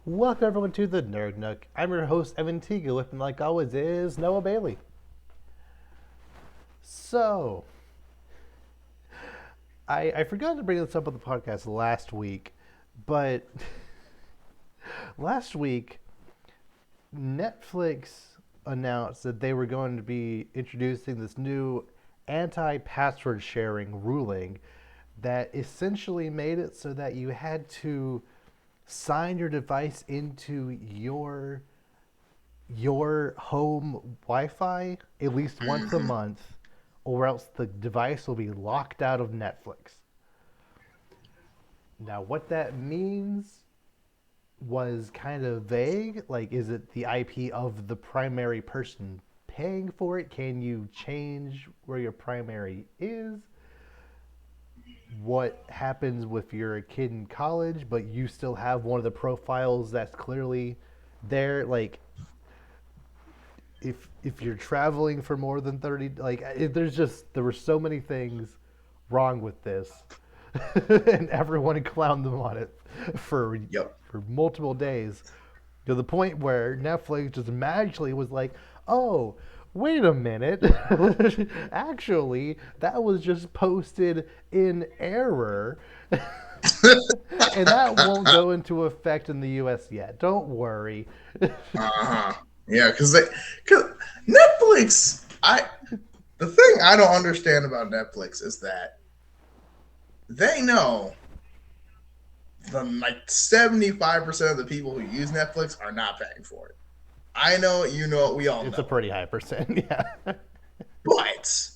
Welcome everyone to the Nerd Nook. I'm your host Evan Tiga. With me, like always, is Noah Bailey. So, I forgot to bring this up on the podcast last week, but last week Netflix announced that they were going to be introducing this new anti-password sharing ruling that essentially made it so that you had to sign your device into your home Wi-Fi at least once a month, or else the device will be locked out of Netflix. Now, what that means was kind of vague. Like, is it the IP of the primary person paying for it? Can you change where your primary is? What happens if you're a kid in college, but you still have one of the profiles that's clearly there? Like, if you're traveling for more than 30, like there were so many things wrong with this, and everyone clowned them on it for Yep. for multiple days, to the point where Netflix just magically was like, oh, wait a minute, actually that was just posted in error. And that won't go into effect in the US yet, don't worry. Uh-huh. Yeah, cause Netflix, the thing I don't understand about Netflix is that they know the like 75% of the people who use Netflix are not paying for it. I know it, you know it, we all It's a know it. pretty high percent. Yeah. But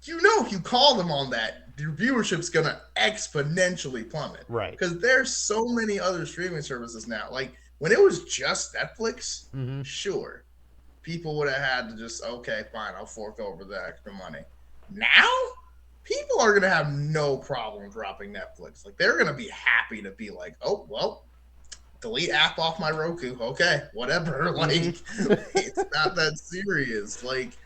if you call them on that, your viewership's gonna exponentially plummet. Right. Because there's so many other streaming services now. Like when it was just Netflix, Mm-hmm. sure, people would have had to just, okay, fine, I'll fork over the extra money. Now, people are gonna have no problem dropping Netflix. Like they're gonna be happy to be like, oh well, delete app off my Roku. Okay, whatever. Like Mm-hmm. it's not that serious. Like,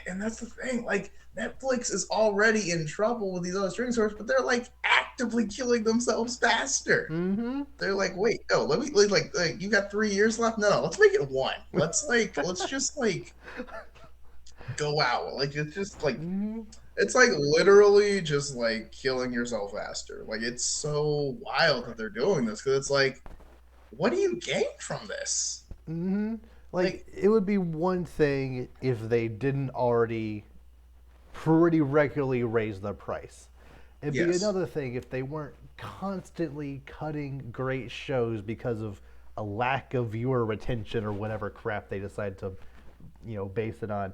and that's the thing. Like Netflix is already in trouble with these other streaming services, but they're like actively killing themselves faster. Mm-hmm. They're like, wait, no, let me like you got 3 years left. No, let's make it one. Let's just like go out. Like Mm-hmm. it's like literally just like killing yourself faster. Like it's so wild that they're doing this because it's like, what do you gain from this? Mm-hmm. Like, Like, it would be one thing if they didn't already pretty regularly raise the price. It'd be yes, another thing if they weren't constantly cutting great shows because of a lack of viewer retention or whatever crap they decide to, base it on.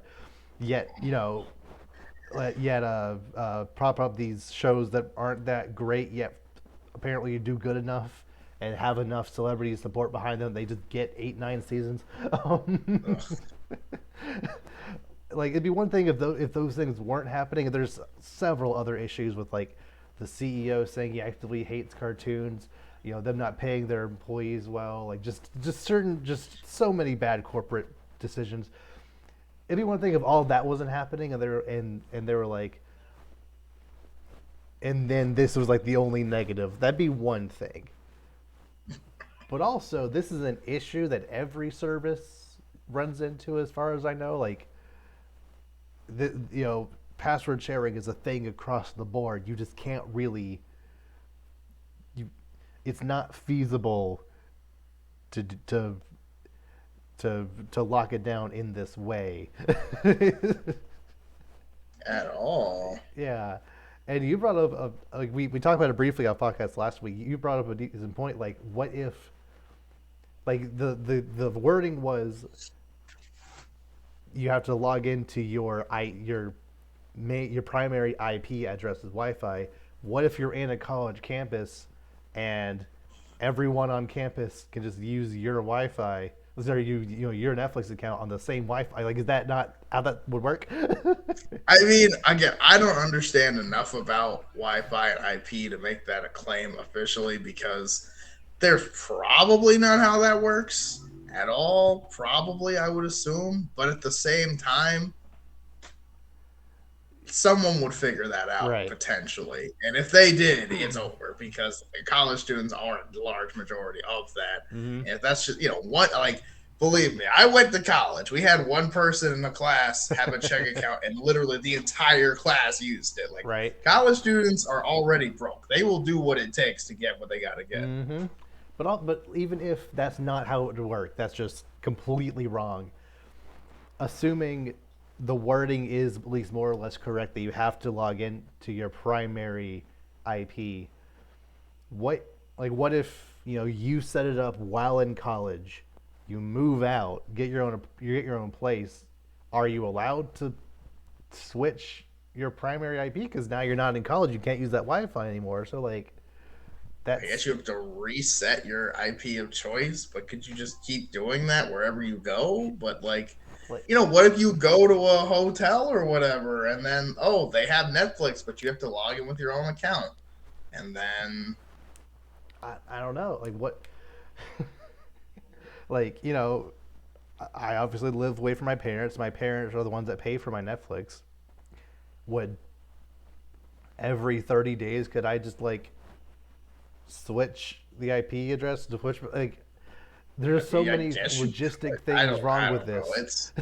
Yet, prop up these shows that aren't that great yet apparently do good enough and have enough celebrity support behind them. They just get 8, 9 seasons. Um, ugh, like, it'd be one thing if those things weren't happening. There's several other issues with, like, the CEO saying he actively hates cartoons. Them not paying their employees well. Like, just so many bad corporate decisions. It'd be one thing if all that wasn't happening, and they were like, and then this was like the only negative. That'd be one thing. But also, this is an issue that every service runs into, as far as I know. Like, password sharing is a thing across the board. You just can't really. You, it's not feasible to to to lock it down in this way. at all. Yeah. And you brought up, like, we talked about it briefly on podcast last week. You brought up a decent point. Like, what if, like, the wording was you have to log into your primary IP address is Wi-Fi. What if you're in a college campus and everyone on campus can just use your Wi-Fi? Or your Netflix account on the same Wi-Fi? Like, is that not how that would work? I mean, again, I don't understand enough about Wi-Fi and IP to make that a claim officially because there's probably not how that works at all. Probably, I would assume, but at the same time, someone would figure that out Right. potentially. And if they did, it's over because college students are a large majority of that. Mm-hmm. And if that's just, what, like, believe me, I went to college. We had one person in the class have a check account, and literally the entire class used it. Like, Right. college students are already broke. They will do what it takes to get what they got to get. Mm-hmm. But even if that's not how it would work, that's just completely wrong. Assuming the wording is at least more or less correct that you have to log in to your primary IP. What if you set it up while in college, you move out, you get your own place. Are you allowed to switch your primary IP because now you're not in college? You can't use that Wi-Fi anymore. So like I guess that's you have to reset your IP of choice, but could you just keep doing that wherever you go? But like, like what if you go to a hotel or whatever, and then they have Netflix, but you have to log in with your own account, and then I don't know like what like I obviously live away from my parents. My parents are the ones that pay for my Netflix. Would every 30 days could I just like switch the IP address to which like there's so I many guess you logistic could. things wrong I with don't know. this.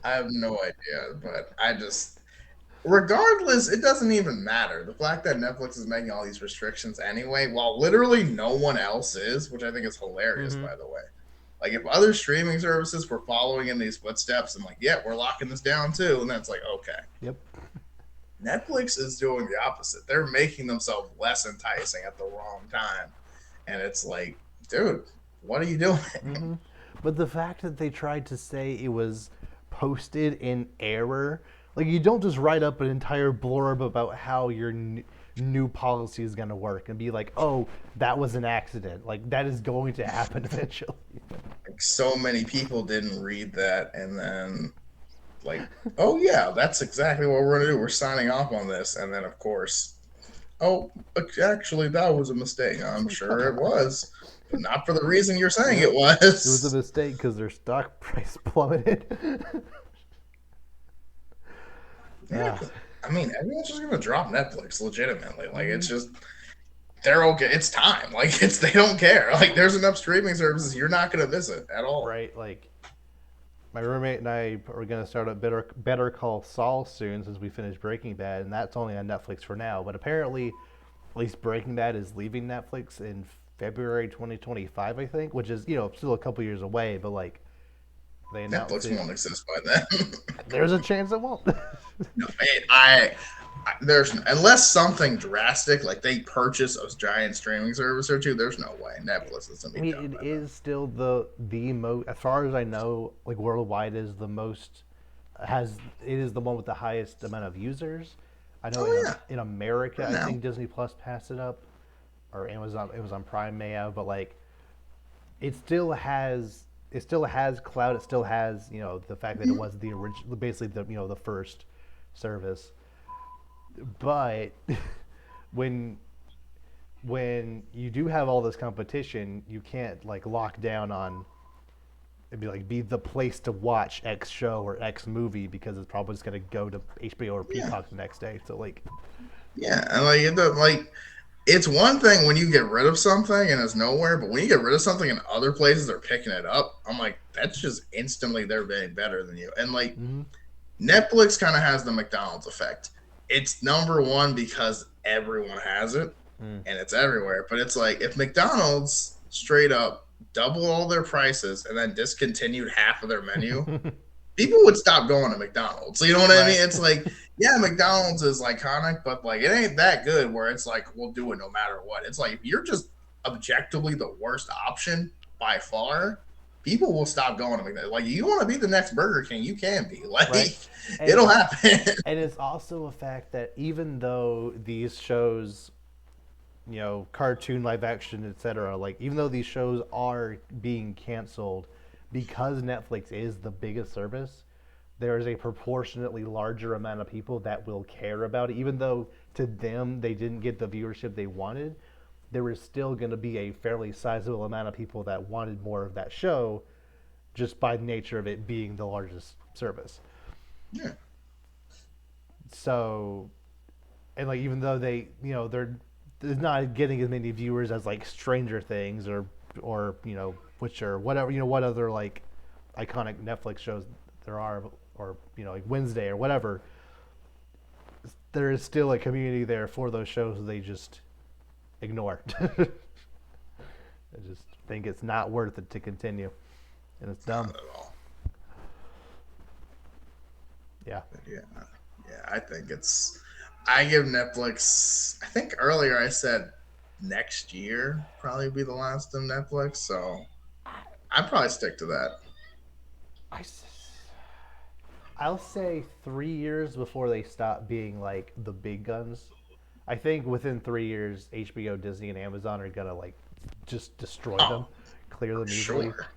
I have no idea, but regardless, it doesn't even matter. The fact that Netflix is making all these restrictions anyway, while literally no one else is, which I think is hilarious, Mm-hmm. by the way. Like, if other streaming services were following in these footsteps and like, yeah, we're locking this down too, and then it's like, okay. Yep. Netflix is doing the opposite. They're making themselves less enticing at the wrong time. And it's like, dude, what are you doing? Mm-hmm. But the fact that they tried to say it was posted in error, like you don't just write up an entire blurb about how your new policy is going to work and be like, oh, that was an accident. Like that is going to happen eventually. Like, so many people didn't read that, and then like, oh yeah, that's exactly what we're gonna do. We're signing off on this, and then of course, oh, actually, that was a mistake. It's I'm like, come sure it on. was, but not for the reason you're saying Yep. it It was a was. mistake because their stock price plummeted. Yeah, Ah. 'cause, I mean, everyone's just gonna drop Netflix legitimately. Like, Mm-hmm. it's just they're okay. It's time. Like, they don't care. Like, there's enough streaming services you're not gonna visit at all. Right? Like my roommate and I are going to start a Better Call Saul soon since we finished Breaking Bad, and that's only on Netflix for now. But apparently, at least Breaking Bad is leaving Netflix in February 2025, I think, which is still a couple years away. But like they announced Netflix it, won't exist by then. there's a chance it won't. No, there's unless something drastic like they purchase a giant streaming service or two. There's no way Netflix is gonna I be done mean, by it then. is still the most, as far as I know, like worldwide is the most has it is the one with the highest amount of users. I know Oh yeah, in America, for I now. think Disney Plus passed it up, or Amazon Prime may have, but like it still has cloud. It still has the fact that it was the original, basically the first service. But when you do have all this competition, you can't like lock down on be the place to watch X show or X movie because it's probably just gonna go to HBO or Yeah, Peacock the next day. So like, yeah, and like it's one thing when you get rid of something and it's nowhere, but when you get rid of something and other places are picking it up, I'm like, that's just instantly they're being better than you. And like mm-hmm. Netflix kind of has the McDonald's effect. It's number one because everyone has it Mm. and it's everywhere. But it's like if McDonald's straight up double all their prices and then discontinued half of their menu, people would stop going to McDonald's. You know what I Right. mean? It's like, yeah, McDonald's is iconic, but like it ain't that good where it's like we'll do it no matter what. It's like if you're just objectively the worst option by far, people will stop going to McDonald's. Like you want to be the next Burger King, you can be. Like Right. And it'll happen. and it's also a fact that even though these shows, cartoon, live action, etc., like even though these shows are being canceled because Netflix is the biggest service, there is a proportionately larger amount of people that will care about it. Even though to them they didn't get the viewership they wanted, there is still going to be a fairly sizable amount of people that wanted more of that show just by nature of it being the largest service. Yeah. So, and like even though they, they're not getting as many viewers as like Stranger Things or Witcher, whatever, what other like iconic Netflix shows there are, or like Wednesday or whatever. There is still a community there for those shows that they just ignore. I just think it's not worth it to continue, and it's dumb. Not at all. Yeah. But yeah, I think it's. I give Netflix. I think earlier I said next year probably be the last of Netflix, so I'd probably stick to that. I, I'll say 3 years before they stop being like the big guns. I think within 3 years, HBO, Disney, and Amazon are gonna like just destroy them, Oh, clear for them easily. sure.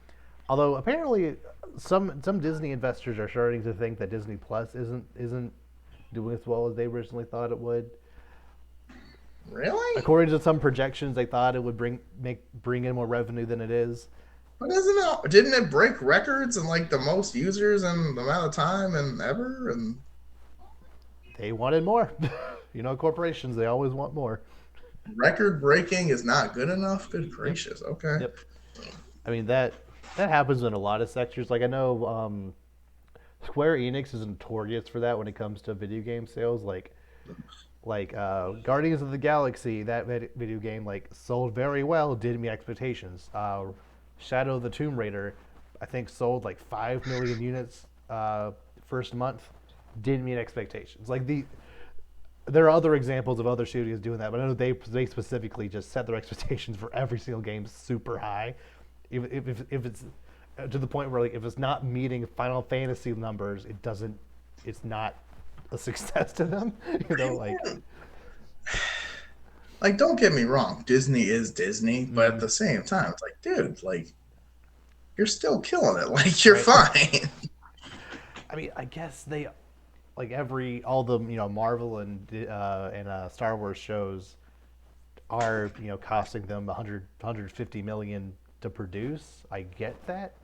Although apparently, some Disney investors are starting to think that Disney Plus isn't doing as well as they originally thought it would. Really? According to some projections, they thought it would bring in more revenue than it is. But isn't it? Didn't it break records and like the most users and the amount of time and ever? And They wanted more. Corporations, they always want more. record breaking is not good enough. Good Yep. gracious. Okay. Yep. I mean that happens in a lot of sectors. Like I know Square Enix is notorious for that when it comes to video game sales. Like Guardians of the Galaxy, that video game like sold very well, didn't meet expectations. Shadow of the Tomb Raider, I think sold like 5 million units first month, didn't meet expectations. There are other examples of other studios doing that, but I know they specifically just set their expectations for every single game super high. If it's to the point where like if it's not meeting Final Fantasy numbers, it's not a success to them. Like, don't get me wrong, Disney is Disney, but at Mhm. the same time, it's like, dude, like, you're still killing it. Like, you're Right. fine. I mean, I guess they like all the Marvel and Star Wars shows are costing them 150 million to produce. I get that,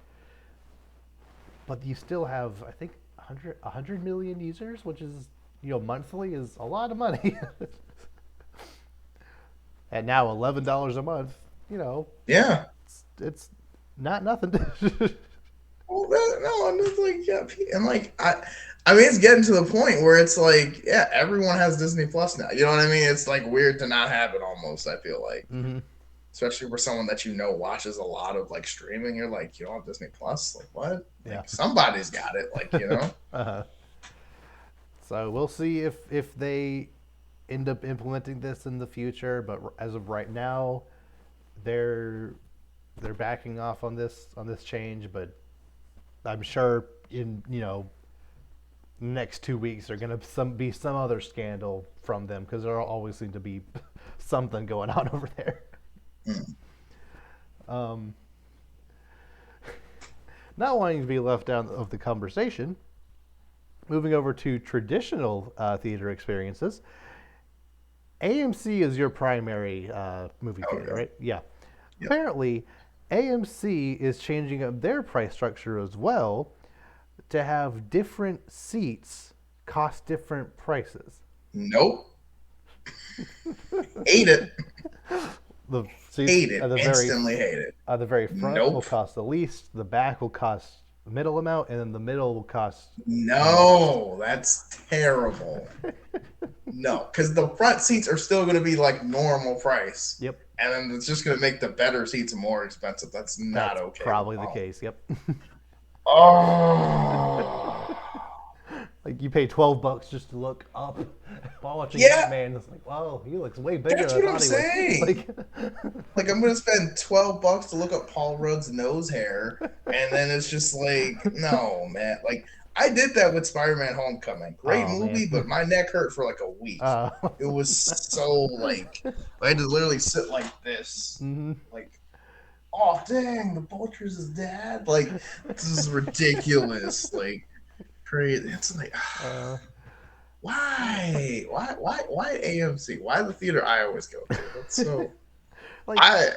but you still have I think 100 million users, which is monthly is a lot of money. At now $11 a month, Yeah. it's not nothing. Well, no, and it's like, yeah, and like, I mean, it's getting to the point where it's like, yeah, everyone has Disney Plus now. You know what I mean? It's like weird to not have it almost, I feel like. Hmm. Especially for someone that watches a lot of like streaming. You're like, you don't have Disney Plus? Like, what? Yeah. Like, somebody's got it. Like, Uh-huh. So we'll see if they end up implementing this in the future. But as of right now, they're they're backing off on this change. But I'm sure in next 2 weeks there's gonna be some other scandal from them because there always seem to be something going on over there. Mm. Um, Not wanting to be left out of the conversation, moving over to traditional theater experiences. AMC is your primary movie theater, Okay. right? Yeah. Yep. Apparently, AMC is changing up their price structure as well to have different seats cost different prices. Nope. Hate it. The seats Hate it. Instantly hate it. the very front will Nope. cost the least, the back will cost the middle amount, and then the middle will cost the most. No, that's terrible. No, because the front seats are still going to be like normal price, Yep. and then it's just going to make the better seats more expensive. That's not That's okay. probably the case. Yep. Oh, Like you pay $12 just to look up while watching yeah, Batman. It's like, wow, he looks way bigger that's than I what I'm thought he saying. would. Like I'm going to spend $12 to look up Paul Rudd's nose hair, and then it's just like, no, man. Like I did that with Spider-Man: Homecoming. Great Oh movie, but man. my neck hurt for like a week. It was so like I had to literally sit like this, Hmm. like, oh dang, the Vulture's his dad. Like this is ridiculous. Like crazy. It's like why AMC? Why the theater I always go to? That's so Like I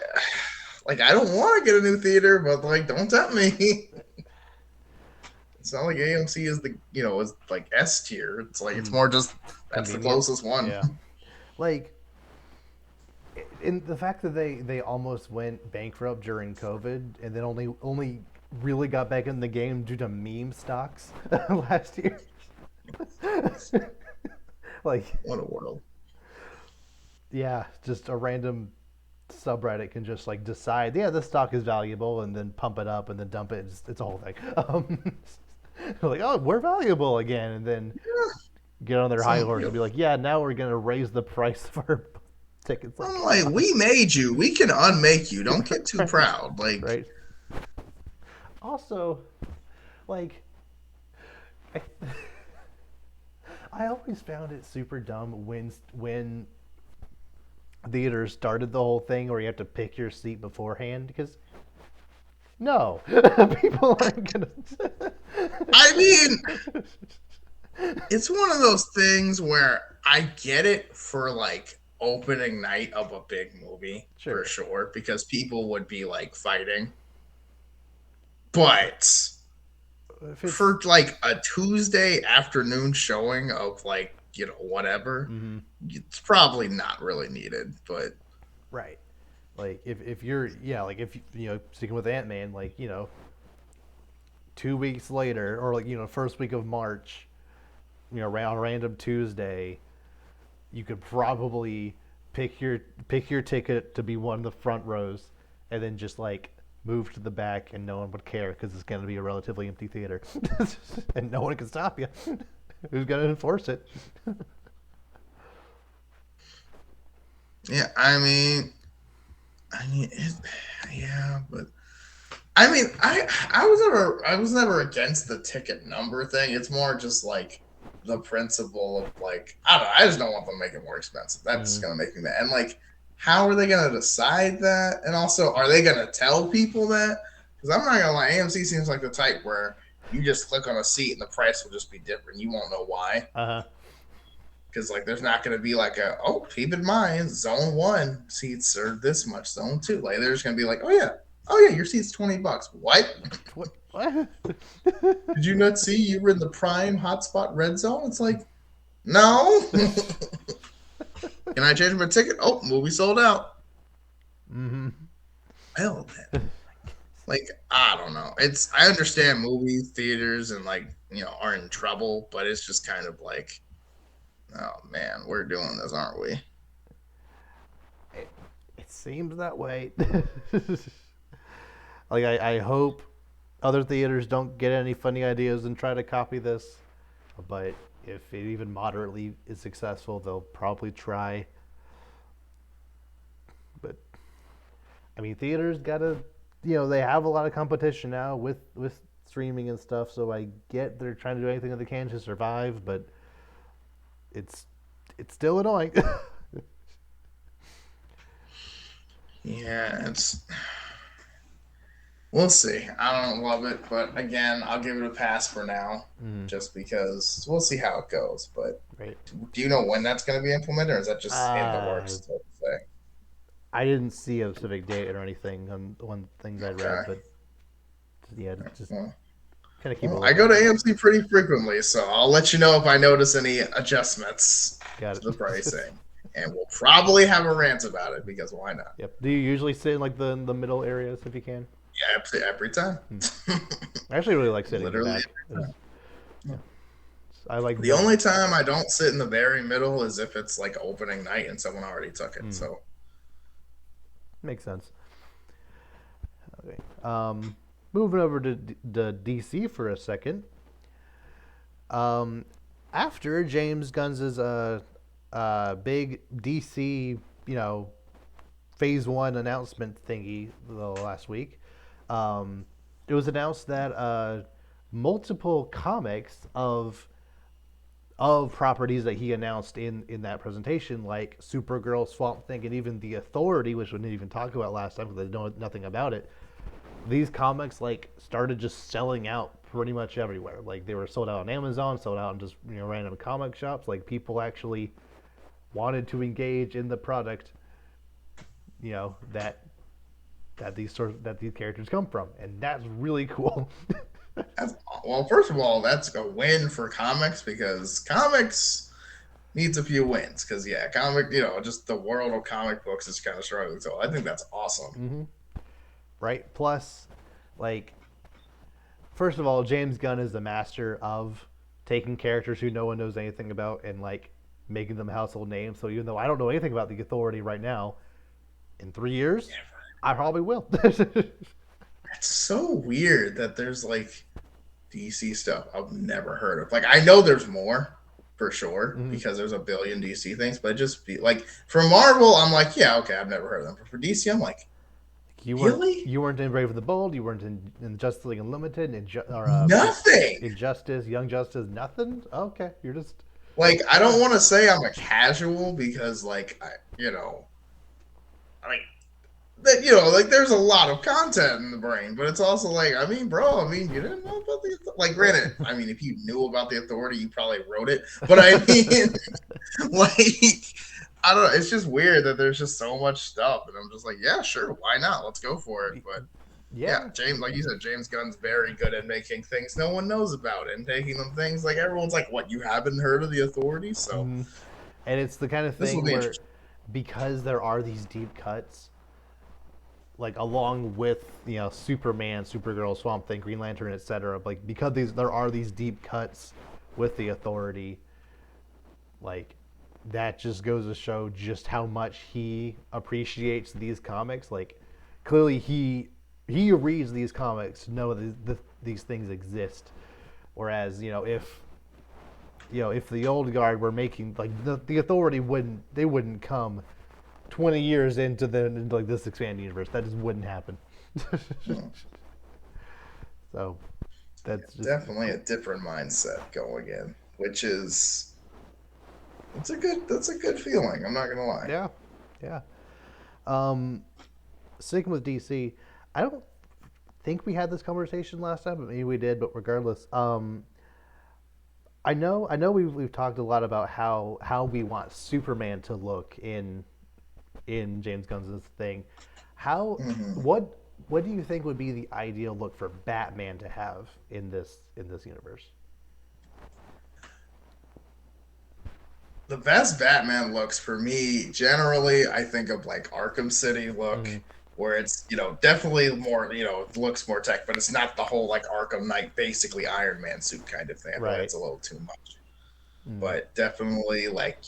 like I don't want to get a new theater, but like don't tempt me. It's not like AMC is is like S tier. It's like it's Mm, more just that's the convenient. closest one. Yeah. Like, in the fact that they almost went bankrupt during COVID and then only really got back in the game due to meme stocks last year. Like, What a world. yeah, just a random subreddit can just like decide, yeah, this stock is valuable, and then pump it up and then dump it. It's a whole thing. Like, oh, we're valuable again, and then get on their high Some horse and be like, yeah, now we're gonna raise the price of our tickets. Like, I'm come like, on, we made you. We can unmake you. Don't get too right, proud. Like, right. Also, like, I, I always found it super dumb when theaters started the whole thing where you have to pick your seat beforehand, because no, people aren't gonna. I mean, it's one of those things where I get it for like opening night of a big movie for Sure. sure because people would be like fighting. But If it's for like a Tuesday afternoon showing of like, whatever, mhm, it's probably not really needed. But right, like if you're, yeah, like if sticking with Ant Man, like 2 weeks later, or like first week of March, around random Tuesday, you could probably pick your ticket to be one of the front rows, and then just like move to the back, and no one would care because it's going to be a relatively empty theater, and no one can stop you. Who's going to enforce it? yeah, I mean, yeah, but I mean, I was never against the ticket number thing. It's more just like the principle of like I don't know. I just don't want them to make it more expensive. That's Mm. gonna make me mad. And like, how are they gonna decide that? And also, are they gonna tell people that? Because I'm not gonna lie, AMC seems like the type where you just click on a seat and the price will just be different. You won't know why. Uh huh. Because like, there's not gonna be like keep in mind, zone one seats are this much, zone two. Like, they're just gonna be like, oh yeah, your seat's $20. What? What? Did you not see you were in the prime hotspot red zone? It's like, no. Can I change my ticket? Oh, movie sold out. Mm-hmm. Hell, then. Like, I don't know. I understand movie theaters and like are in trouble, but it's just kind of like, oh man, we're doing this, aren't we? It seems that way. Like, I hope other theaters don't get any funny ideas and try to copy this. But if it even moderately is successful, they'll probably try. But I mean, theaters gotta, they have a lot of competition now with streaming and stuff. So I get they're trying to do anything that they can to survive, but it's it's still annoying. Yeah, we'll see. I don't love it, but again, I'll give it a pass for now, Mm, just because we'll see how it goes. But right. do you know when that's going to be implemented, or is that just in the Uh, works type of thing? I didn't see a specific date or anything on one things I read, Okay. but yeah, just Well, kind of keep a well, I go to lookout. AMC pretty frequently, so I'll let you know if I notice any adjustments Got to the it. pricing. And we'll probably have a rant about it because why not? Yep. Do you usually sit in like the middle areas if you can? Yeah, every time. Hmm. I actually really like sitting in the Literally back. every time. Yeah, I like The the. only time I don't sit in the very middle is if it's like opening night and someone already took it. Hmm, So, makes sense. Okay. Moving over to DC for a second. Um, After James Gunn's big DC, you know, Phase One announcement thingy the last week, it was announced that multiple comics of properties that he announced in that presentation, like Supergirl, Swamp Thing, and even The Authority, which we didn't even talk about last time because they know nothing about it. These comics like started just selling out pretty much everywhere. Like, they were sold out on Amazon, sold out in just random comic shops. Like, people actually wanted to engage in the product, that these characters come from, and that's really cool. that's well, first of all, that's a win for comics because comics needs a few wins. Because yeah, just the world of comic books is kind of struggling. So I think that's awesome. Mm-hmm. Right. Plus, like, first of all, James Gunn is the master of taking characters who no one knows anything about and like making them household names. So even though I don't know anything about the Authority right now, in 3 years, I probably will. It's so weird that there's like DC stuff I've never heard of. Like I know there's more for sure Mm-hmm. because there's a billion DC things, but just be like for Marvel, I'm like, yeah, okay, I've never heard of them. But for DC, I'm like, You weren't really? you weren't in Brave and the Bold. You weren't in Justice League Unlimited, Nothing. Injustice, Young Justice, nothing. Okay, you're just Like I yeah. don't want to say I'm a casual because like I mean that like there's a lot of content in the brain, but it's also like I mean, bro, I mean, you didn't know about like granted, I mean, if you knew about the Authority, you probably wrote it, but I mean, like I don't know, it's just weird that there's just so much stuff, and I'm just like, yeah, sure, why not? Let's go for it. But yeah, Yeah. James, like you said, James Gunn's very good at making things no one knows about and taking them things like everyone's like, what, you haven't heard of the Authority? So Mm-hmm. And it's the kind of this will thing be where, interesting. because there are these deep cuts, like along with Superman, Supergirl, Swamp Thing, Green Lantern, etc. Like because there are these deep cuts with the Authority, like that just goes to show just how much he appreciates these comics. Like clearly he reads these comics to know that these things exist. Whereas if the old guard were making like the Authority wouldn't come 20 years into like this expanded universe. That just wouldn't happen. Hmm. So that's just Definitely a different mindset going in, which is that's a good feeling. I'm not gonna lie. yeah, yeah. Um, Sticking with DC, I don't think we had this conversation last time, but maybe we did. But regardless, I know we've talked a lot about how we want Superman to look in James Gunn's thing. How Hmm. what do you think would be the ideal look for Batman to have in this universe? The best Batman looks for me generally, I think of like Arkham City look, Mm-hmm. where it's definitely more it looks more tech, but it's not the whole like Arkham Knight basically Iron Man suit kind of thing. I feel like Right. it's a little too much. Mm-hmm. But definitely like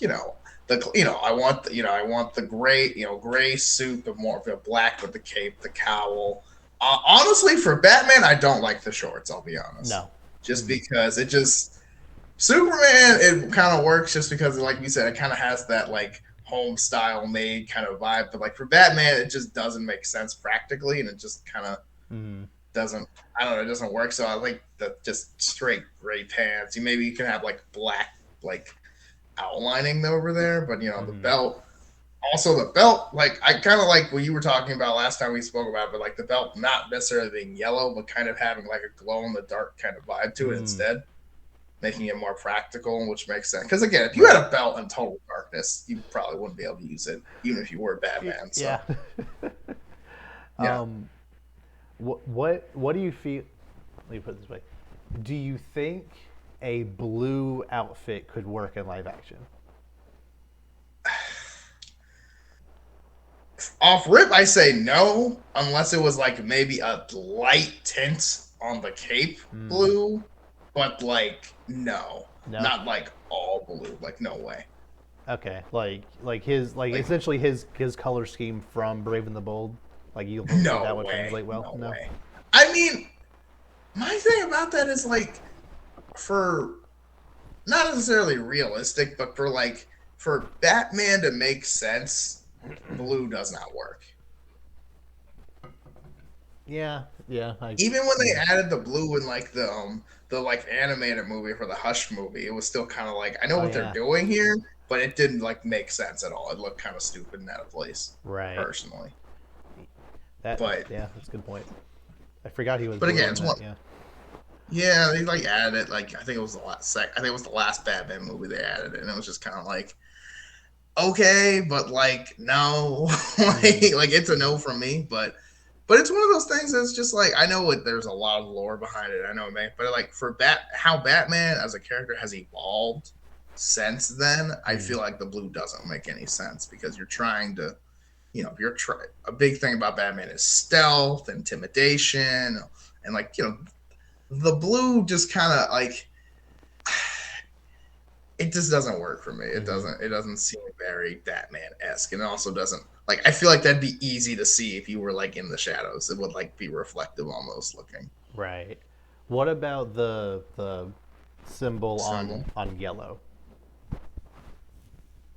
I want the gray gray suit, but more of the black with the cape, the cowl. Honestly, for Batman, I don't like the shorts. I'll be honest, No. just Mm-hmm. because it just Superman it kind of works just because like you said it kind of has that like home style made kind of vibe, but like for Batman it just doesn't make sense practically, and it just kind of Mm-hmm. doesn't I don't know, it doesn't work. So I like the just straight gray pants. You can have like black like outlining over there, but the Mm-hmm. belt. Also, the belt, like I kind of like what you were talking about last time we spoke about, but like the belt not necessarily being yellow, but kind of having like a glow in the dark kind of vibe to it Mm-hmm. instead, making it more practical, which makes sense. Because again, if you had Right. a belt in total darkness, you probably wouldn't be able to use it, even if you were Batman. Yeah. So yeah, um, what do you feel? Let me put it this way: do you think a blue outfit could work in live action? off rip, I say no, unless it was like maybe a light tint on the cape Mm, blue, but like no, no. not like all blue. Like no way. Okay. Like his like Like essentially his color scheme from Brave and the Bold. Like you don't think that no would way, translate well? no No. way. I mean, my thing about that is like for not necessarily realistic, but for Batman to make sense, blue does not work. Yeah. Yeah. I. Even when they Mm, added the blue in like the like animated movie for the Hush movie, it was still kind of like I know oh what they're yeah. doing here, but it didn't like make sense at all. It looked kind of stupid and out of place, Right. personally. That. But Yeah. That's a good point. I forgot he was but blue again, in it's one. that. Yeah. Yeah, they like added it. Like I think it was the last I think it was the last Batman movie they added it, and it was just kind of like okay, but like no, Mm, like it's a no from me. But But it's one of those things that's just like I know there's a lot of lore behind it. I know, man. But like for how Batman as a character has evolved since then, I Mm. feel like the blue doesn't make any sense because you're trying to, a big thing about Batman is stealth, intimidation, and like the blue just kind of like it just doesn't work for me. It Mm-hmm. doesn't. It doesn't seem very Batman esque, and it also doesn't like. I feel like that'd be easy to see if you were like in the shadows. It would like be reflective almost looking. Right. What about the symbol Symbol. on yellow?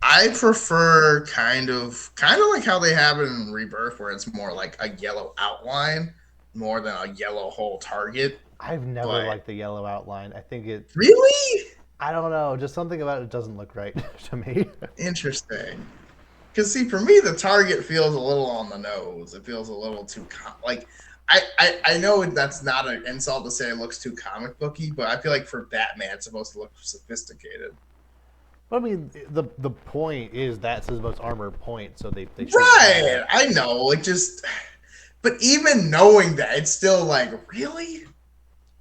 I prefer kind of like how they have it in Rebirth, where it's more like a yellow outline more than a yellow whole target. I've never But liked the yellow outline. I think it. really I don't know. Just something about it doesn't look right to me. interesting. Because see, for me, the target feels a little on the nose. It feels a little too like. I know that's not an insult to say it looks too comic booky, but I feel like for Batman, it's supposed to look sophisticated. I mean, the point is that's his most armored point, so they should have Right. it. I know. It just, but even knowing that, it's still like, really?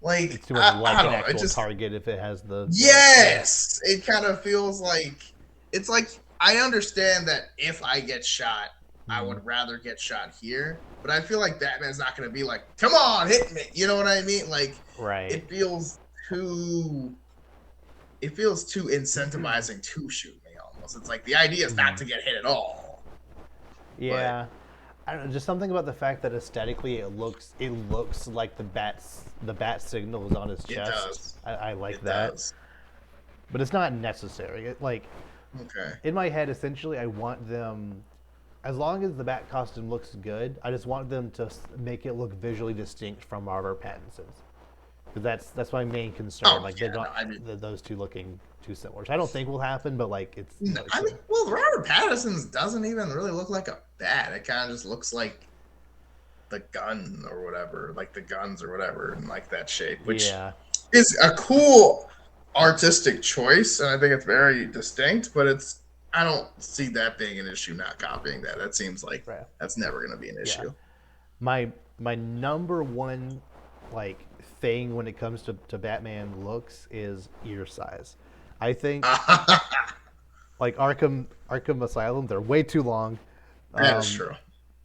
Like, It's too much I like an don't know. It actual just, target if it has the yeah. yes. It kind of feels like, it's like, I understand that if I get shot, I Mm, would rather get shot here. But I feel like Batman's not going to be like, come on, hit me. You know what I mean? Like, right. it feels too, it feels too incentivizing to shoot me almost. It's like the idea is not Mm, to get hit at all. But yeah. I don't know, just something about the fact that aesthetically it looks like the bat signal is on his it chest. does. I like It that, does. but it's not necessary. Like Okay. in my head, essentially, I want them, as long as the bat costume looks good, I just want them to make it look visually distinct from Robert Pattinson's. Because that's my main concern. Oh Like they're yeah, no, not I mean, those two looking too similar. Which I don't think will happen, but like it's no, it's I a mean, well, Robert Pattinson's doesn't even really look like a bat. It kind of just looks like the gun or whatever, like the guns or whatever, in like that shape, which yeah. is a cool artistic choice, and I think it's very distinct. But it's I don't see that being an issue. Not copying that. That seems like Right. that's never going to be an Yeah. issue. My number one like thing when it comes to Batman looks is ear size. I think That like Arkham Asylum, they're way too long. is Um, true.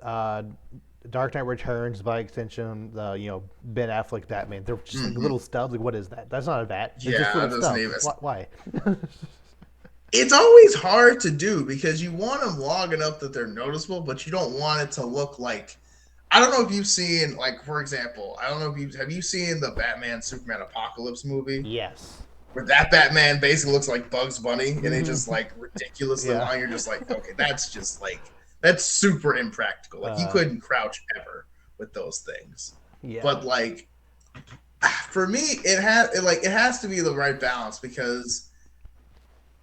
uh, Dark Knight Returns, by extension, the Ben Affleck Batman, they're just like Hmm. little stubs. Like, what is that? That's not a bat. They're just Yeah, little it doesn't stubs. even. Why? It's always hard to do because you want them long enough that they're noticeable, but you don't want it to look like. I don't know if you've seen, like, for example, I don't know if you have you seen the Batman Superman Apocalypse movie Yes. where that Batman basically looks like Bugs Bunny and they Hmm. just like ridiculously Yeah. long. You're just like, okay, that's just like that's super impractical. Like you Uh, couldn't crouch ever with those things. yeah. But like for me, it has to be the right balance because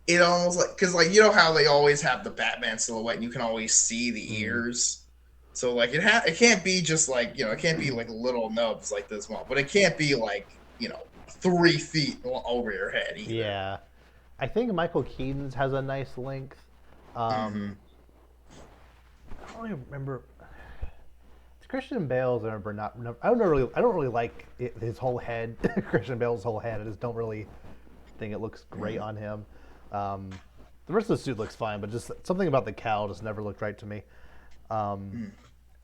it almost like because like you know how they always have the Batman silhouette and you can always see the Mm. ears. So like it can't be just like it can't be like little nubs like this one, but it can't be like 3 feet over your head either. Yeah. I think Michael Keaton's has a nice length. Mm-hmm. Um, I don't even remember. It's Christian Bale's. I remember not. I don't really like his whole head. Christian Bale's whole head. I just don't really think it looks great Mm-hmm. on him. Um, the rest of the suit looks fine, but just something about the cowl just never looked right to me. Um,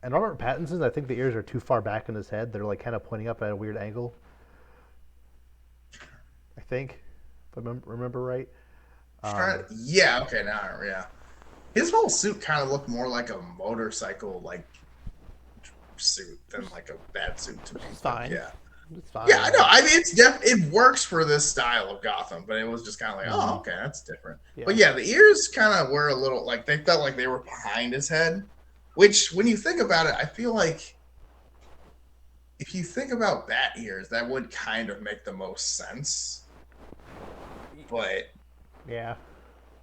and Robert Pattinson's, I think the ears are too far back in his head. They're like kind of pointing up at a weird angle. I think, if I remember right. Yeah, okay, now yeah. His whole suit kind of looked more like a motorcycle like suit than like a bat suit to me. It's But fine. yeah. It's Yeah, I fine. know. I mean, it works for this style of Gotham, but it was just kind of like, oh, Hmm. okay, that's different. But Yeah. yeah, the ears kind of were a little like they felt like they were behind his head, which when you think about it, I feel like if you think about bat ears, that would kind of make the most sense. But Yeah.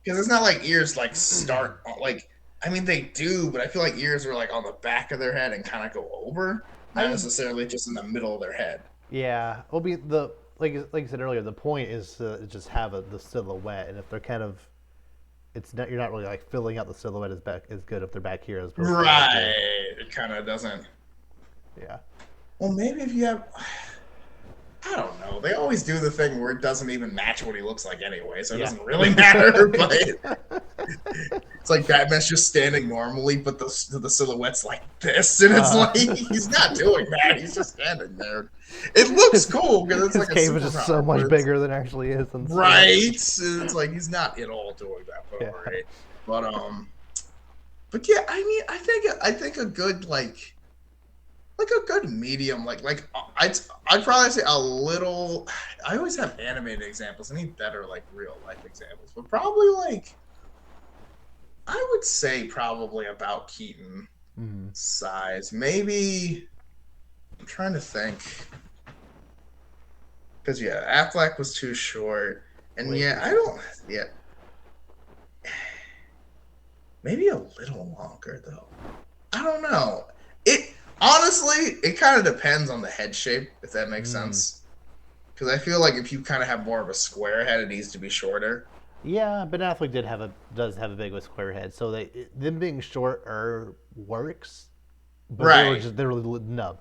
because it's not like ears like start like I mean they do, but I feel like ears are like on the back of their head and kind of go over, I not mean, necessarily just in the middle of their head. yeah. Well, be the like I said earlier, the point is to just have the silhouette, and if they're kind of, it's not you're not really like filling out the silhouette as good if they're back here as opposed to back Right. here. It kind of doesn't. Yeah. Well, maybe if you have, I don't know. They always do the thing where it doesn't even match what he looks like anyway, so it Yeah. doesn't really matter. But it's like Batman's just standing normally, but the silhouette's like this, and it's uh, like he's not doing that. He's just standing there. It looks his, cool because it's his like a cave is just so superpower, but much it's bigger than it actually is in the right. screen. It's like he's not at all doing that, but Yeah. all right. But yeah, I mean, I think a good like a good medium I'd probably say a little. I always have animated examples. I need better like real life examples, but probably like I would say probably about Keaton Mm. size. Maybe I'm trying to think because yeah, Affleck was too short, and Way yeah, too I short. don't. Yeah, maybe a little longer though. I don't know. It honestly, it kind of depends on the head shape, if that makes Mm. sense. Because I feel like if you kind of have more of a square head, it needs to be shorter. Yeah, Ben Affleck does have a big with square head, so them being shorter works, but Right. they were no,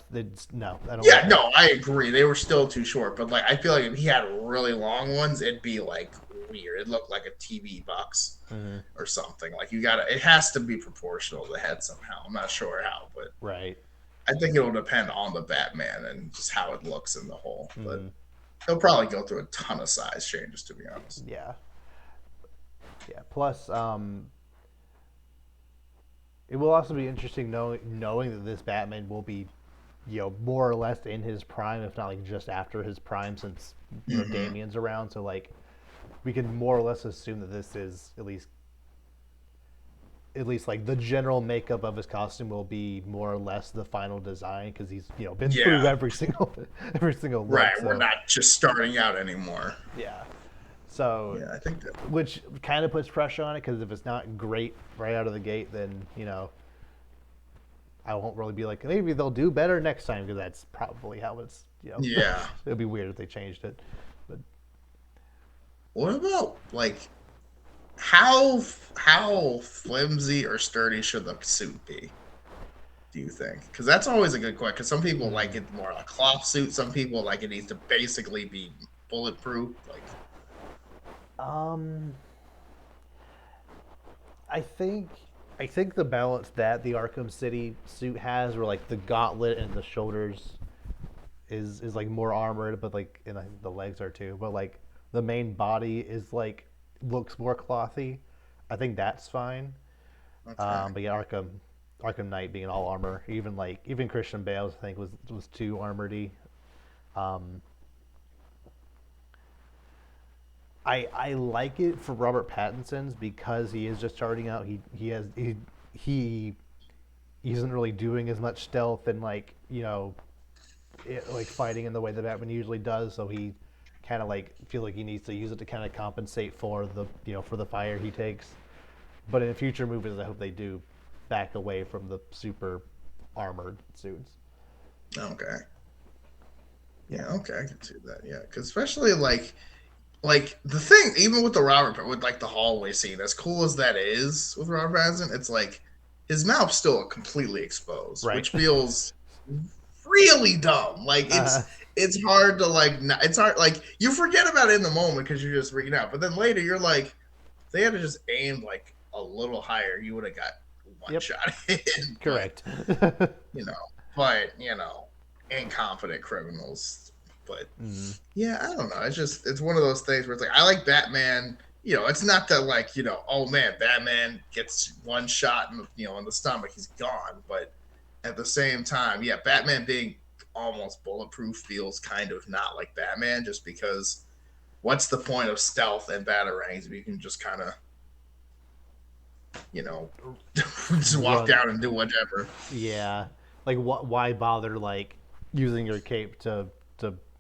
no, I don't like Yeah, that. no, I agree. They were still too short, but like I feel like if he had really long ones, it'd be like weird. It'd look like a TV box Hmm. or something. Like you gotta, it has to be proportional to the head somehow. I'm not sure how, but Right. I think it'll depend on the Batman and just how it looks in the whole. But Hmm. he'll probably go through a ton of size changes, to be honest. Yeah. Yeah. Plus, it will also be interesting knowing that this Batman will be, more or less in his prime, if not like just after his prime, since Mm-hmm. Damien's around. So like, we can more or less assume that this is at least like the general makeup of his costume will be more or less the final design because he's been through Yeah, every single look. right. We're So not just starting out anymore. yeah, so Yeah, I think that. which kind of puts pressure on it because if it's not great right out of the gate, then I won't really be like maybe they'll do better next time because that's probably how it's Yeah. it'd be weird if they changed it, but What about like how flimsy or sturdy should the suit be? Do you think? Because that's always a good question. Because some people like mm, it more like a cloth suit. Some people like it needs to basically be bulletproof. Like, um I think I think the balance that the Arkham City suit has, where like the gauntlet and the shoulders is like more armored, but like and I think the legs are too, but like the main body is like looks more clothy. I think that's fine. okay, But yeah, Arkham Knight being all armor, even Christian Bale's I think was too armored-y. Um, I like it for Robert Pattinson's because he is just starting out. He isn't really doing as much stealth and like fighting in the way that Batman usually does. So he kind of like feel like he needs to use it to kind of compensate for the fire he takes. But in future movies, I hope they do back away from the super armored suits. okay, Yeah. yeah, okay, I can see that. Yeah, because especially like the thing, even with the Robert with like the hallway scene, as cool as that is with Robert Pattinson, it's like his mouth's still completely exposed, Right. which feels really dumb. Like uh, it's hard to like not, it's hard like you forget about it in the moment because you're just freaking out, but then later you're like, if they had to just aimed like a little higher, you would have got one yep. shot in. But Correct. you know, but incompetent criminals. But Mm, yeah, I don't know. It's one of those things where it's like I like Batman. It's not that like oh man, Batman gets one shot in the stomach, he's gone. But at the same time, yeah, Batman being almost bulletproof feels kind of not like Batman, just because what's the point of stealth and batarangs if you can just kind of you know just walk run. down and do whatever. Yeah. Like why bother like using your cape to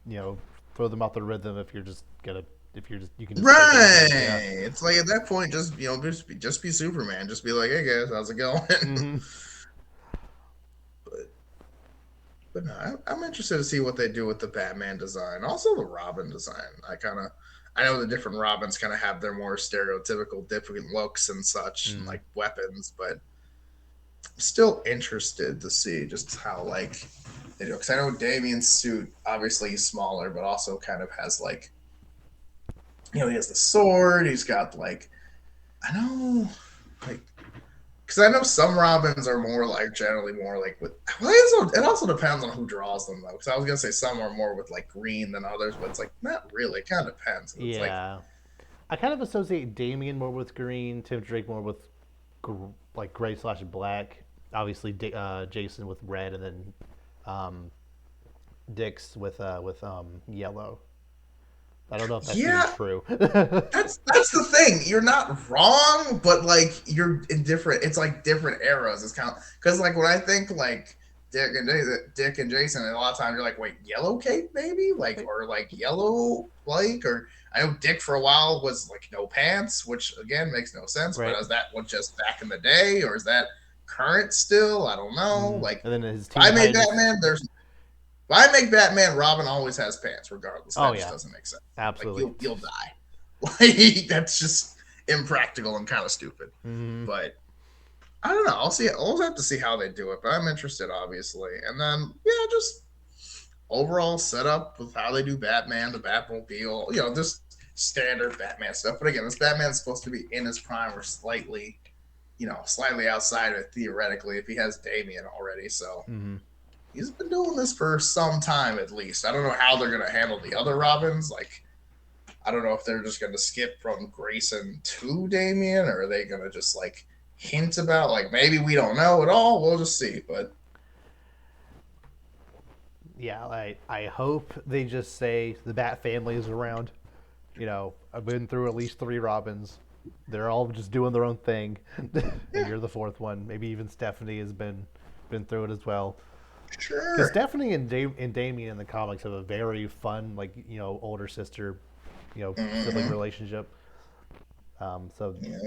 you know throw them off the rhythm if you're just you can just take anything. Yeah. Right. It's like at that point, just be Superman. Just be like, hey guys, how's it going? Hmm. but but no, I'm interested to see what they do with the Batman design, also the Robin design. I know the different Robins kind of have their more stereotypical different looks and such, and Mm. like weapons, but I'm still interested to see just how like they do. Because I know Damien's suit, obviously he's smaller, but also kind of has like, he has the sword. He's got like, I know, like, because I know some Robins are more like generally more like with. Well, it also depends on who draws them though. Because I was gonna say some are more with like green than others, but it's like not really. It kind of depends. It's like, Yeah, I kind of associate Damien more with green, Tim Drake more with like gray slash black. Obviously, Jason with red, and then um, Dix with yellow. I don't know if that's even yeah, true. that's the thing. You're not wrong, but like you're in different. It's like different eras. It's kind of because like when I think like Dick and Jason, and a lot of times you're like, wait, yellow cape maybe, like or like yellow like or. I know Dick for a while was like no pants, which again makes no sense. But Right. is that what just back in the day, or is that current still? I don't know. Mm-hmm. Like And then his if Teen I made Titans. Batman, there's if I make Batman, Robin always has pants, regardless. Oh That just yeah, doesn't make sense. Like absolutely. you'll die. Like that's just impractical and kind of stupid. Mm-hmm. But I don't know. I'll see. I'll have to see how they do it. But I'm interested, obviously. And then yeah, just overall setup with how they do Batman, the Batmobile. Just standard Batman stuff. But again, this Batman's supposed to be in his prime or slightly, slightly outside of it theoretically if he has Damien already. So Mm-hmm. he's been doing this for some time at least. I don't know how they're going to handle the other Robins. Like, I don't know if they're just going to skip from Grayson to Damien, or are they going to just like hint about like maybe we don't know at all. We'll just see. But Yeah, I hope they just say the Bat family is around. I've been through at least three Robins. They're all just doing their own thing, and yeah, you're the fourth one. Maybe even Stephanie has been through it as well. Because sure. Stephanie and Damien in the comics have a very fun, like older sister, sibling Mm-hmm. relationship. So Yeah.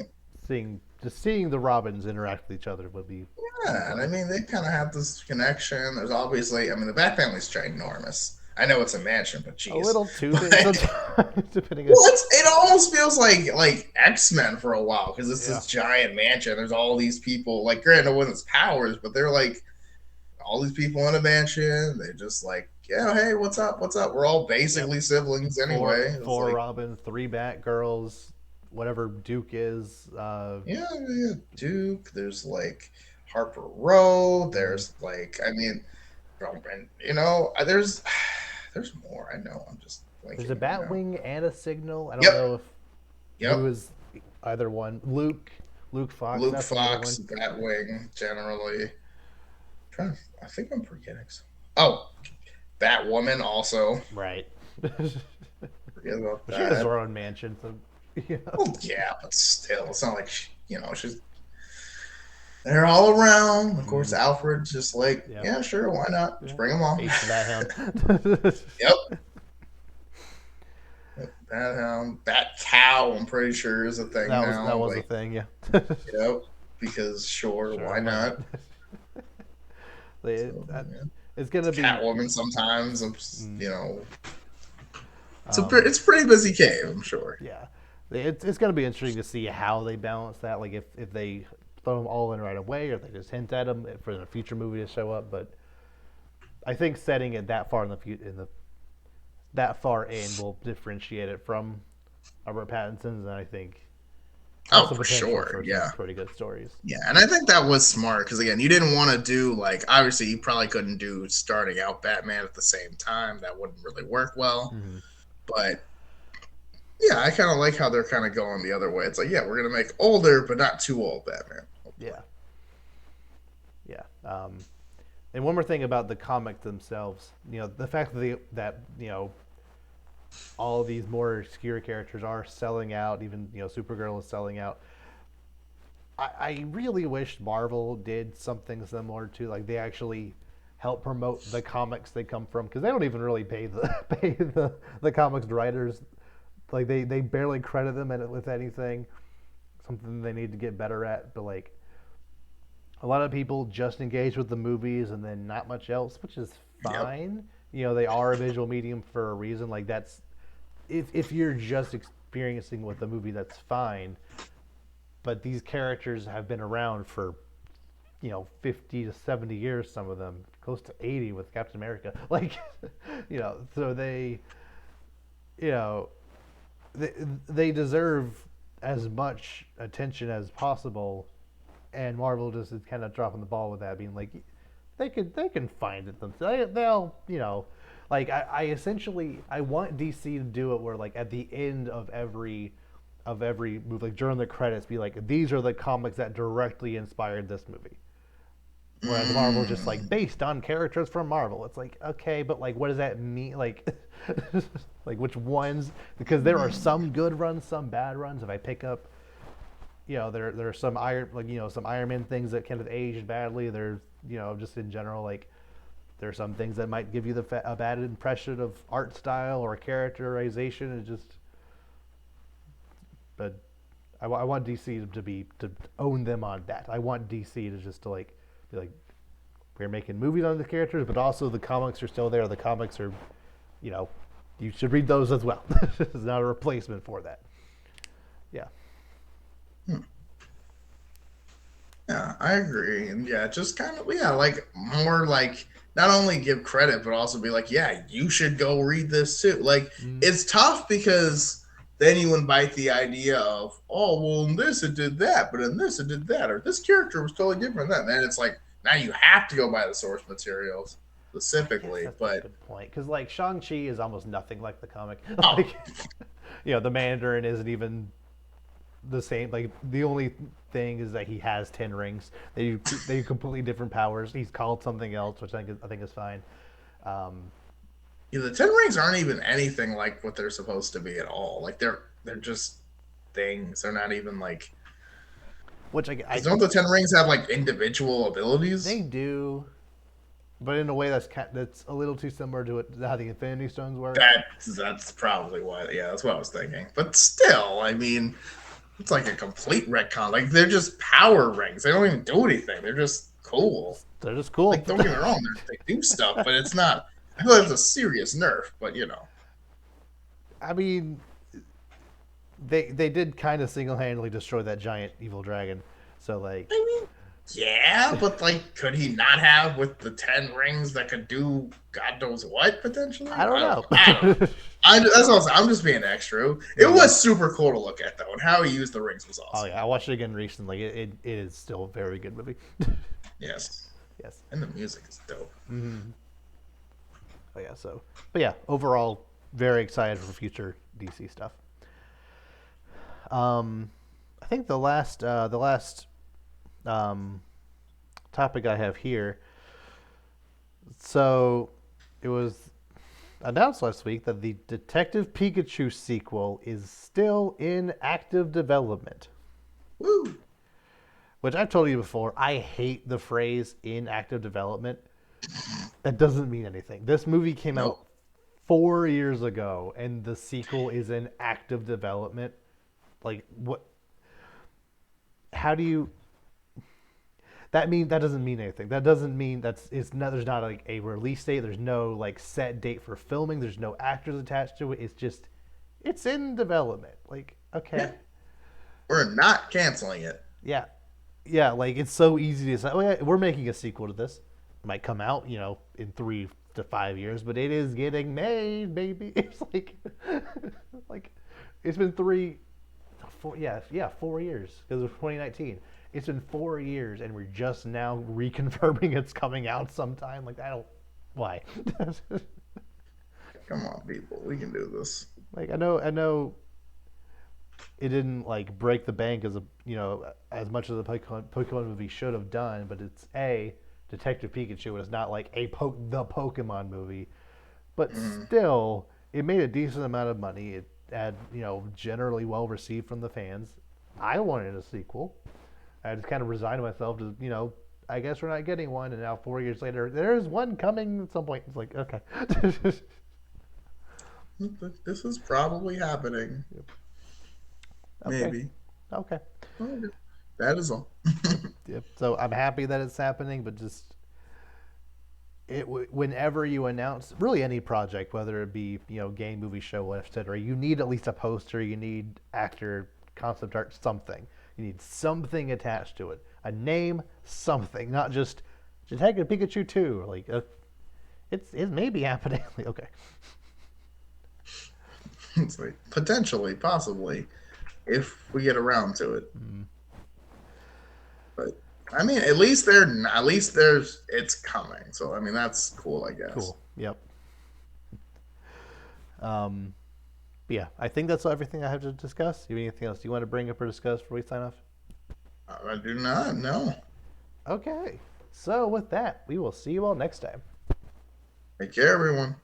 seeing the Robins interact with each other would be Yeah, and I fun. mean they kind of have this connection. There's obviously, I mean, the Bat family's ginormous. I know it's a mansion, but A geez, little too big like sometimes, depending on. well, it almost feels like X-Men for a while because it's Yeah. this giant mansion. There's all these people. Like, granted, it wasn't powers, but they're like all these people in a mansion. They just like, yeah, hey, what's up? What's up? We're all Yep. basically siblings Four anyway. It's four like, Robins, three Batgirls, whatever Duke is. yeah, yeah, Duke. There's like Harper Row. Mm-hmm. There's like, I mean, and there's more. I know. I'm just There's a blanking right now. Batwing and a Signal. I don't Yep, know if who yep. is either one. Luke Fox. Luke That's another Fox, one. Batwing, generally. I think I'm forgetting. Oh, Batwoman also. Right. Forget about But she has her that. own mansion, so yeah. Well, yeah, but still, it's not like she's. They're all around. Of course, Mm, Alfred's just like, yeah. yeah, sure, why not? Yeah. Just bring them all. Ace the Bat Hound. Yep. Bat Hound, Bat Cow. I'm pretty sure is a thing That now. was a Like, thing, yeah. yep, because sure, Sure, why why not? not? So, yeah. It's gonna be. Catwoman sometimes. Mm, um, It's a pretty busy cave, I'm sure. yeah, it's gonna be interesting to see how they balance that. Like if they throw them all in right away, or if they just hint at them for a future movie to show up. But I think setting it that far in the that far in will differentiate it from Robert Pattinson's, and I think has Oh, the for potential sure. for some Yeah. pretty good stories. Yeah, and I think that was smart because again, you didn't want to do like obviously you probably couldn't do starting out Batman at the same time. That wouldn't really work well. Mm-hmm. But yeah, I kind of like how they're kind of going the other way. It's like, yeah, we're gonna make older, but not too old Batman. Hopefully. Yeah, yeah. And one more thing about the comics themselves, the fact that all of these more obscure characters are selling out. Even Supergirl is selling out. I really wish Marvel did something similar to like they actually help promote the comics they come from because they don't even really pay the pay the comics writers. Like they barely credit them with anything. Something they need to get better at. But like a lot of people just engage with the movies and then not much else, which is Yep. fine. They are a visual medium for a reason. Like that's if you're just experiencing with the movie, that's fine. But these characters have been around for 50 to 70 years, some of them close to 80 with Captain America. Like, so you know, they deserve as much attention as possible, and Marvel just is kind of dropping the ball with that, being like, they can find it themselves. They'll like I essentially I want DC to do it where like at the end of every movie, like during the credits, be like, these are the comics that directly inspired this movie. Whereas Marvel just like based on characters from Marvel. It's like, okay, but like what does that mean? Like like which ones? Because there are some good runs, some bad runs. If I pick up, there are some some Iron Man things that kind of aged badly. There's just in general, like there are some things that might give you a bad impression of art style or characterization. It just, but I want DC to own them on that. I want DC to just to like be like, we're making movies on the characters, but also the comics are still there. The comics are, you should read those as well. It's not a replacement for that. Yeah. Yeah, I agree. And yeah, just kind of, like more like not only give credit, but also be like, yeah, you should go read this too. Like, it's tough because then you invite the idea of, oh, well, in this it did that, but in this it did that, or this character was totally different than that. And then it's like, now you have to go by the source materials specifically. That's But a good point. Because, like, Shang-Chi is almost nothing like the comic. oh, Like, the Mandarin isn't even the same. Like, the only thing is that he has 10 rings. They do completely different powers. He's called something else, which I think is fine. the 10 rings aren't even anything like what they're supposed to be at all. Like they're just things. They're not even like. Which Don't the 10 rings have like individual abilities? they do, but in a way that's a little too similar to how the Infinity Stones work. That's probably why. Yeah, that's what I was thinking. But still, I mean, it's like a complete retcon. Like they're just power rings. They don't even do anything. They're just cool. They're just cool. Like don't get me wrong, they do stuff, but it's not. I feel like it's a serious nerf. But I mean, they did kind of single-handedly destroy that giant evil dragon. So like, I mean, yeah, but like, could he not have with the 10 rings that could do God knows what potentially? I don't know. That's what I'm just being extra. It was super cool to look at though, and how he used the rings was awesome. Oh yeah, I watched it again recently. It is still a very good movie. Yes. Yes. And the music is dope. Mm-hmm. Oh yeah. But yeah, overall, very excited for future DC stuff. I think the last topic I have here. So, it was announced last week that the Detective Pikachu sequel is still in active development. Woo! Which I've told you before, I hate the phrase "in active development." That doesn't mean anything. This movie came out 4 years ago, and the sequel is in active development. Like, what? How do you? That doesn't mean anything. That doesn't mean there's not like a release date. There's no like set date for filming. There's no actors attached to it. It's in development. Like, okay. Yeah. We're not canceling it. Yeah. Yeah, like it's so easy to say, oh yeah, we're making a sequel to this. It might come out, in 3 to 5 years, but it is getting made, baby. It's like it's been 4 years because of 2019. It's been 4 years, and we're just now reconfirming it's coming out sometime. Like, why? Come on, people, we can do this. Like, I know. It didn't like break the bank as as much as the Pokemon movie should have done, but it's Detective Pikachu. It's not like the Pokemon movie, but still, it made a decent amount of money. It had generally well received from the fans. I wanted a sequel. I just kind of resigned myself to I guess we're not getting one, and now 4 years later, there's one coming at some point. It's like, okay. This is probably happening. Yep. Maybe. Okay. That is all. Yep. So I'm happy that it's happening, but just whenever you announce really any project, whether it be game, movie, show, etc., you need at least a poster. You need actor, concept art, something. You need something attached to it. a name, something, not just Detective Pikachu 2. Like, it may be happening. Like, okay. It's like potentially, possibly, if we get around to it. But I mean, at least there's it's coming. So I mean, that's cool, I guess. Cool. Yep. But yeah, I think that's everything I have to discuss. You have anything else you want to bring up or discuss before we sign off? I do not know. Okay. So with that, we will see you all next time. Take care, everyone.